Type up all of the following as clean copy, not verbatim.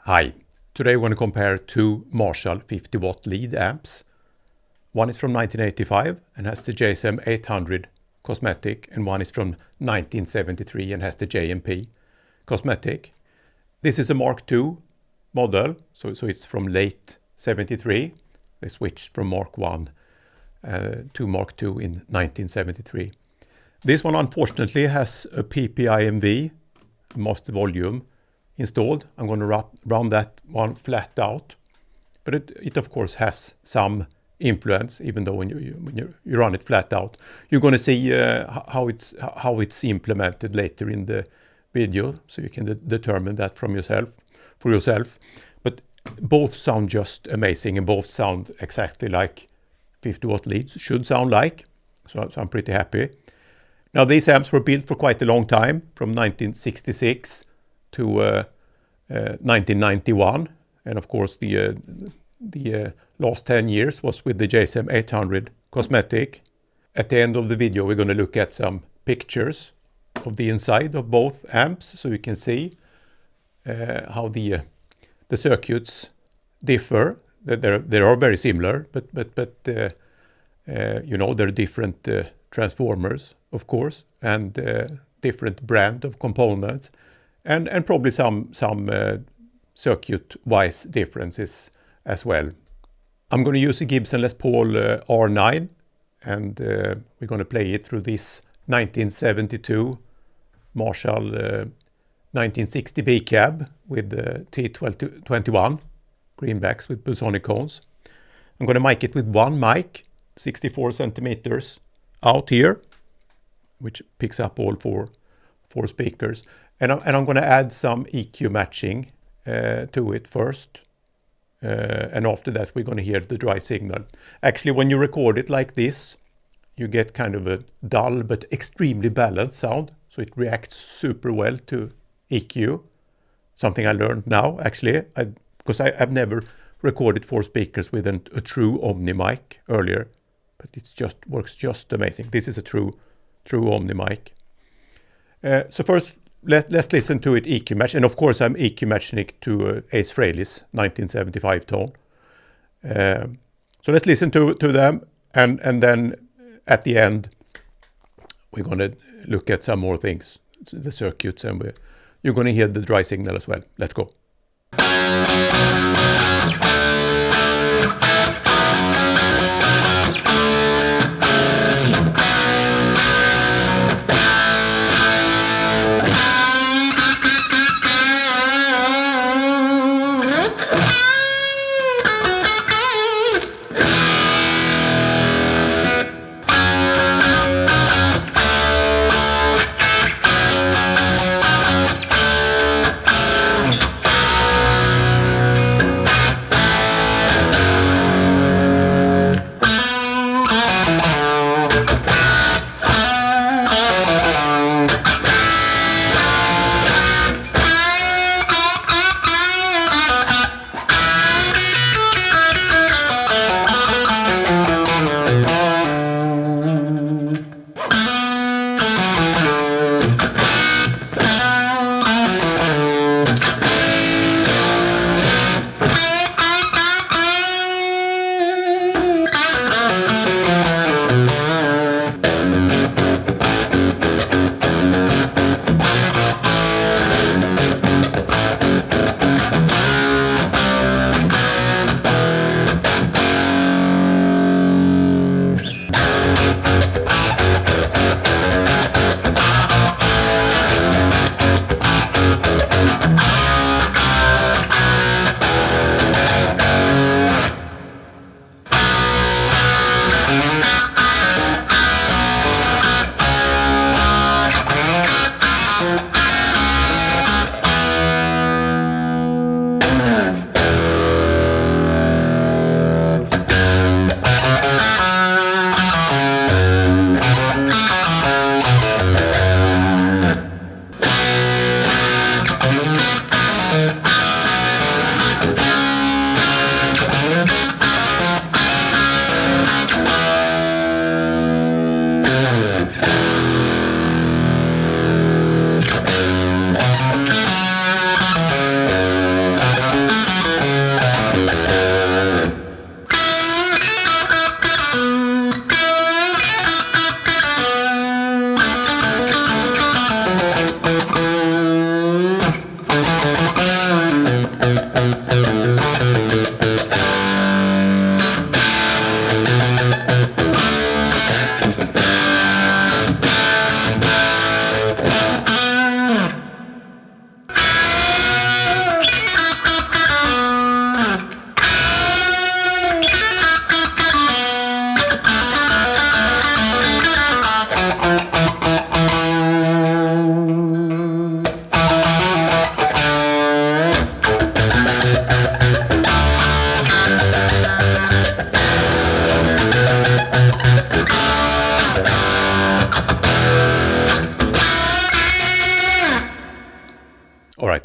Hi, today we're going to compare two Marshall 50 watt lead amps. One is from 1985 and has the JCM800 cosmetic, and one is from 1973 and has the JMP cosmetic. This is a Mark II model, so it's from late 73. They switched from Mark I to Mark II in 1973. This one unfortunately has a PPI-MV, master volume, installed. I'm going to run that one flat out, but it of course has some influence, even though when you run it flat out. You're going to see how it's implemented later in the video, so you can determine that for yourself. But both sound just amazing, and both sound exactly like 50 watt leads should sound like, so I'm pretty happy. Now, these amps were built for quite a long time, from 1966 to 1991, and of course the last 10 years was with the JCM800 cosmetic. At the end of the video we're going to look at some pictures of the inside of both amps, so you can see how the circuits differ. They are very similar, but you know, they're different transformers, of course, and different brand of components, and probably some circuit-wise differences as well. I'm going to use a Gibson Les Paul R9, and we're going to play it through this 1972 Marshall 1960 B cab with T21 Greenbacks with Pulsonic cones. I'm going to mic it with one mic, 64 centimeters out here, which picks up all four speakers. And I'm going to add some EQ matching to it first. And after that, we're going to hear the dry signal. Actually, when you record it like this, you get kind of a dull but extremely balanced sound. So it reacts super well to EQ. Something I learned now, actually, because I've never recorded four speakers with a true Omni mic earlier. But it just works just amazing. This is a true Omni mic. So first, let's listen to it EQ match. And of course, I'm EQ matching it to Ace Frehley's 1975 tone. So let's listen to them. And then at the end, we're going to look at some more things, the circuits, and you're going to hear the dry signal as well. Let's go.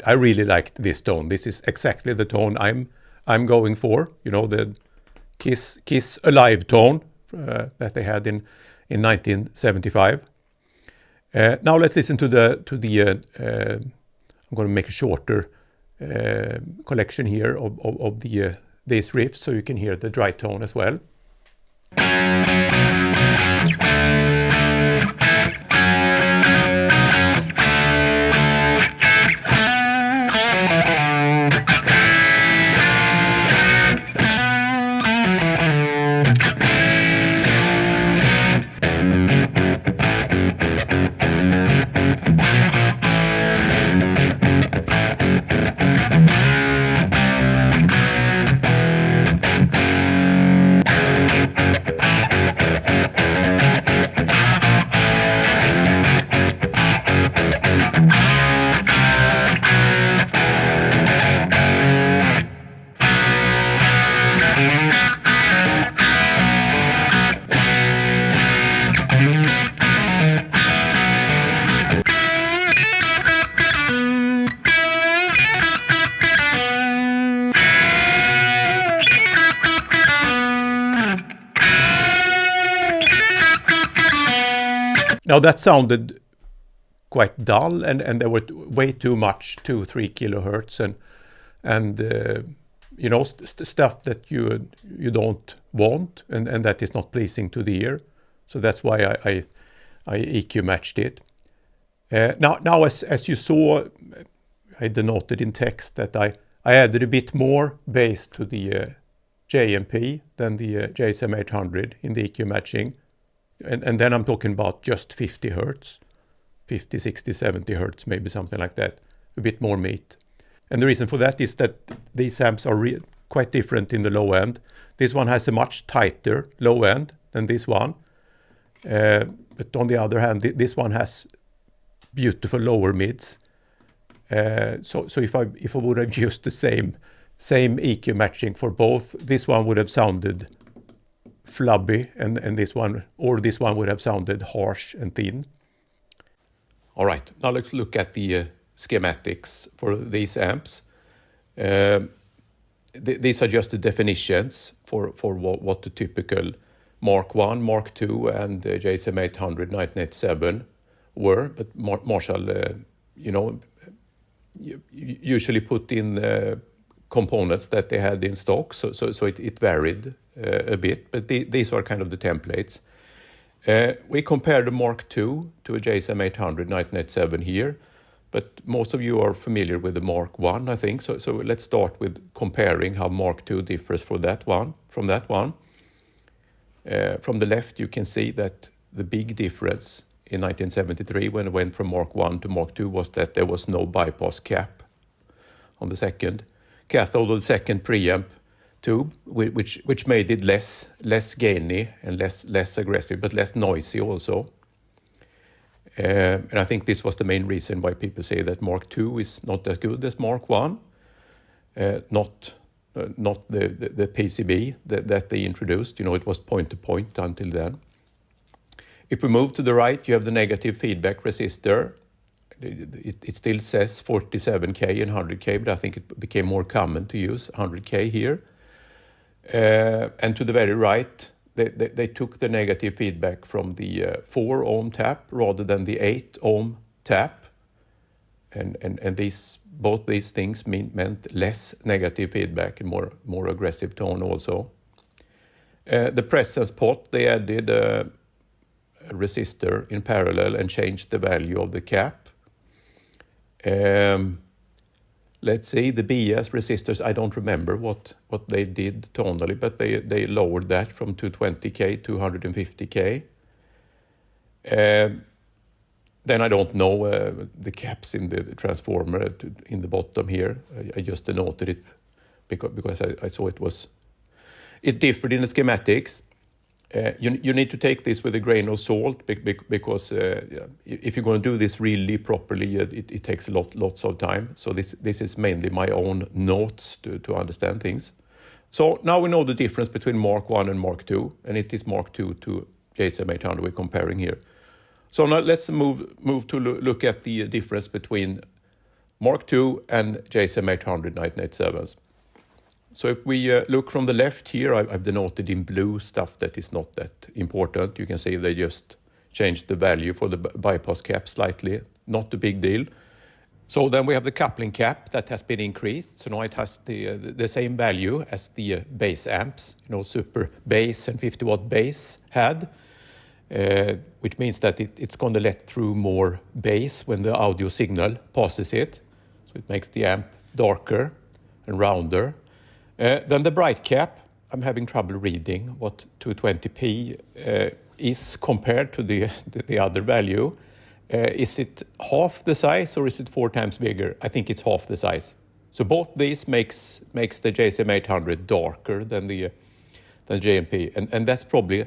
I really liked this tone. This is exactly the tone I'm going for. You know, the Kiss Alive tone that they had in 1975. Now let's listen to the I'm going to make a shorter collection here of these riffs, so you can hear the dry tone as well. Now that sounded quite dull, and there were way too much 2-3 kilohertz and you know, stuff that you don't want, and that is not pleasing to the ear. So that's why I EQ matched it. Now as you saw, I denoted in text that I added a bit more bass to the JMP than the JCM800 in the EQ matching. And then I'm talking about just 50 hertz, 50, 60, 70 hertz, maybe something like that, a bit more meat. And the reason for that is that these amps are quite different in the low end. This one has a much tighter low end than this one. But on the other hand, this one has beautiful lower mids. So if I would have used the same EQ matching for both, this one would have sounded flubby, and this one would have sounded harsh and thin. All right, now let's look at the schematics for these amps. These are just the definitions for what the typical Mark I, Mark II, and JCM800 1987 were. But Marshall, you know, usually put in components that they had in stock, so it varied a bit, but these are kind of the templates. We compared the Mark II to a JCM800 1987 here, but most of you are familiar with the Mark I think, so let's start with comparing how Mark II differs from that one. From the left you can see that the big difference in 1973 when it went from Mark I to Mark II was that there was no bypass cap on the second cathode or the second preamp tube, which made it less gainy and less aggressive, but less noisy also. And I think this was the main reason why people say that Mark II is not as good as Mark I, not the PCB that they introduced. You know, it was point to point until then. If we move to the right, you have the negative feedback resistor. It still says 47K and 100K, but I think it became more common to use 100K here. And to the very right, they took the negative feedback from the 4 ohm tap rather than the 8 ohm tap. And both these things meant less negative feedback and more aggressive tone also. The presence pot, they added a resistor in parallel and changed the value of the cap. Let's see, the BS resistors, I don't remember what they did tonally, but they lowered that from 220K to 150K. Then I don't know the caps in the transformer in the bottom here. I just denoted it because I saw it differed in the schematics. You need to take this with a grain of salt because if you're going to do this really properly, it takes lots of time. So this is mainly my own notes to understand things. So now we know the difference between Mark I and Mark II, and it is Mark II to JCM800 we're comparing here. So now let's move to look at the difference between Mark II and JCM800 1987s. So if we look from the left here, I've denoted in blue stuff that is not that important. You can see they just changed the value for the bypass cap slightly, not a big deal. So then we have the coupling cap that has been increased. So now it has the same value as the bass amps, super bass and 50 watt bass had, which means that it's going to let through more bass when the audio signal passes it. So it makes the amp darker and rounder. Then the bright cap, I'm having trouble reading what 220p is compared to the other value. Is it half the size or is it 4 times bigger? I think it's half the size. So both these makes the JCM800 darker than the JMP, and that's probably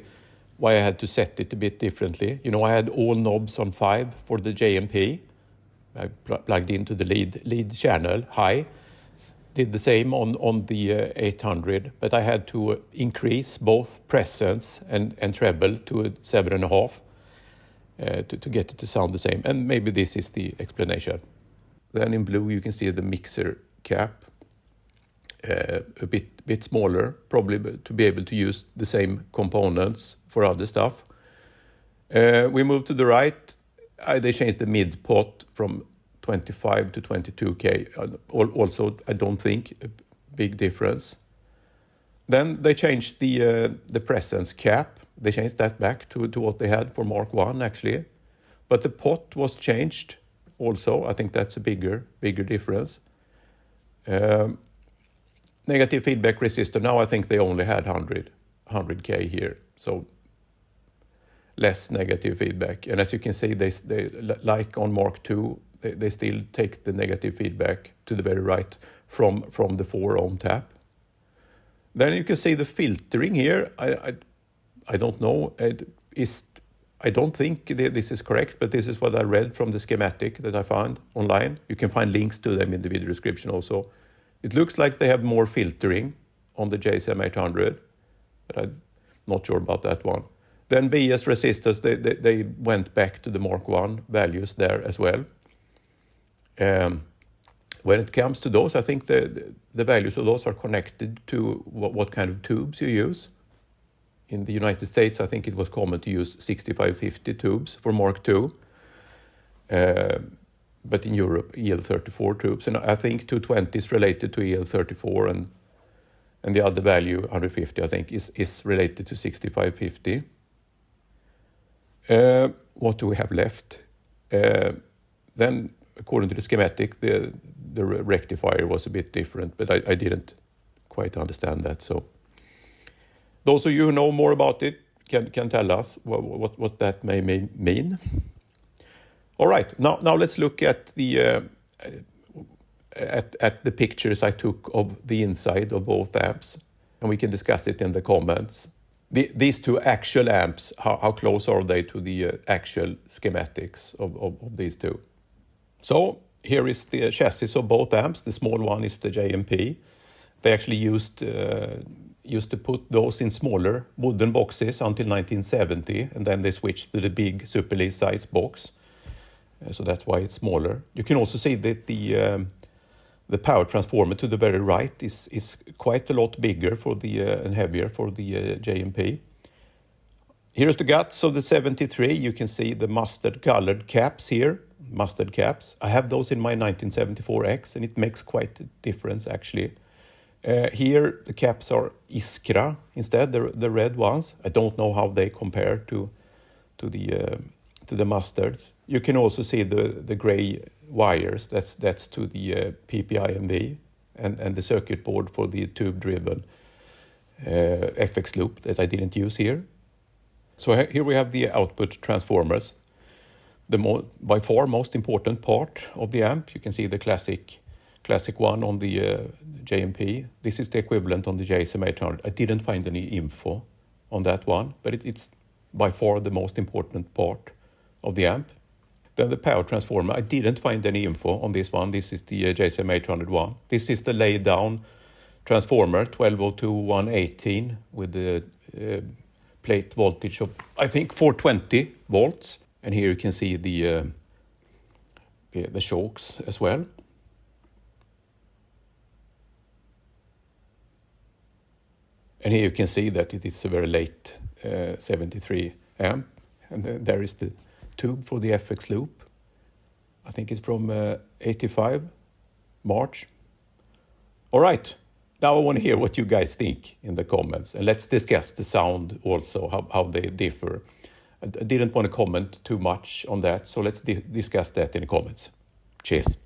why I had to set it a bit differently. I had all knobs on 5 for the JMP. I plugged into the lead channel high. Did the same on the 800, but I had to increase both presence and treble to 7.5 to get it to sound the same. And maybe this is the explanation. Then in blue you can see the mixer cap, a bit smaller, probably to be able to use the same components for other stuff. We move to the right. They changed the mid pot from 25 to 22K. Also, I don't think a big difference. Then they changed the presence cap. They changed that back to what they had for Mark I, actually. But the pot was changed also. I think that's a bigger difference. Negative feedback resistor. Now I think they only had 100K here. So less negative feedback. And as you can see, they like on Mark II, they still take the negative feedback to the very right from the 4 ohm tap. Then you can see the filtering here. I don't know. I don't think this is correct, but this is what I read from the schematic that I found online. You can find links to them in the video description also. It looks like they have more filtering on the JCM800, but I'm not sure about that one. Then BS resistors, they went back to the Mark I values there as well. When it comes to those, I think the values of those are connected to what kind of tubes you use. In the United States, I think it was common to use 6550 tubes for Mark II. But in Europe, EL34 tubes. And I think 220 is related to EL34 and the other value, 150, I think, is related to 6550. What do we have left? Then, according to the schematic, the rectifier was a bit different, but I didn't quite understand that. So those of you who know more about it can tell us what that may mean. All right, now let's look at the pictures I took of the inside of both amps, and we can discuss it in the comments. These two actual amps, how close are they to the actual schematics of these two? So here is the chassis of both amps. The small one is the JMP. They actually used to put those in smaller wooden boxes until 1970, and then they switched to the big Super Lee size box. So that's why it's smaller. You can also see that the power transformer to the very right is quite a lot bigger for and heavier for the JMP. Here's the guts of the 73. You can see the mustard colored caps here, mustard caps. I have those in my 1974X, and it makes quite a difference actually. Here the caps are Iskra instead, the red ones. I don't know how they compare to the mustards. You can also see the gray wires. That's to the PPI-MV and the circuit board for the tube-driven FX loop that I didn't use here. So here we have the output transformers. By far most important part of the amp. You can see the classic one on the JMP. This is the equivalent on the JCM800. I didn't find any info on that one, but it's by far the most important part of the amp. Then the power transformer, I didn't find any info on this one. This is the JCM800 one. This is the laid down transformer, 1202-118 with the plate voltage of, I think, 420 volts. And here you can see the chokes as well. And here you can see that it is a very late 73 amp. And then there is the tube for the FX loop. I think it's from 85, March. All right, now I want to hear what you guys think in the comments. And let's discuss the sound also, how they differ. I didn't want to comment too much on that, so let's discuss that in the comments. Cheers.